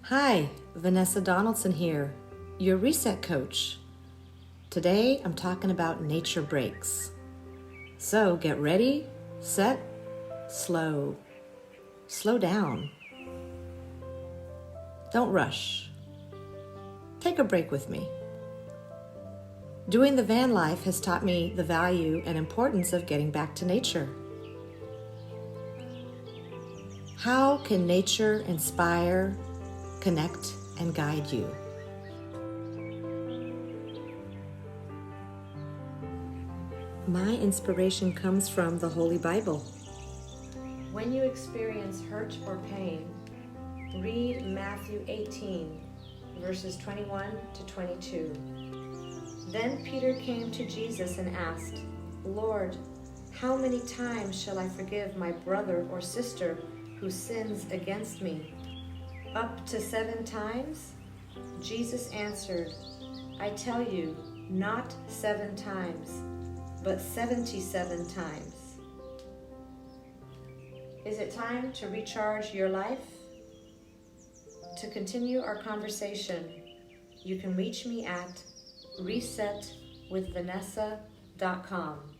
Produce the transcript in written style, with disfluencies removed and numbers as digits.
Hi, Vanessa Donaldson here, your reset coach. Today I'm talking about nature breaks. So get ready, set, slow. Slow down. Don't rush. Take a break with me. Doing the van life has taught me the value and importance of getting back to nature. How can nature inspire, connect, and guide you? My inspiration comes from the Holy Bible. When you experience hurt or pain, read Matthew 18, verses 21 to 22. Then Peter came to Jesus and asked, "Lord, how many times shall I forgive my brother or sister who sins against me? Up to 7 times?" Jesus answered, "I tell you, not 7 times, but 77 times. Is it time to recharge your life? To continue our conversation, you can reach me at resetwithvanessa.com.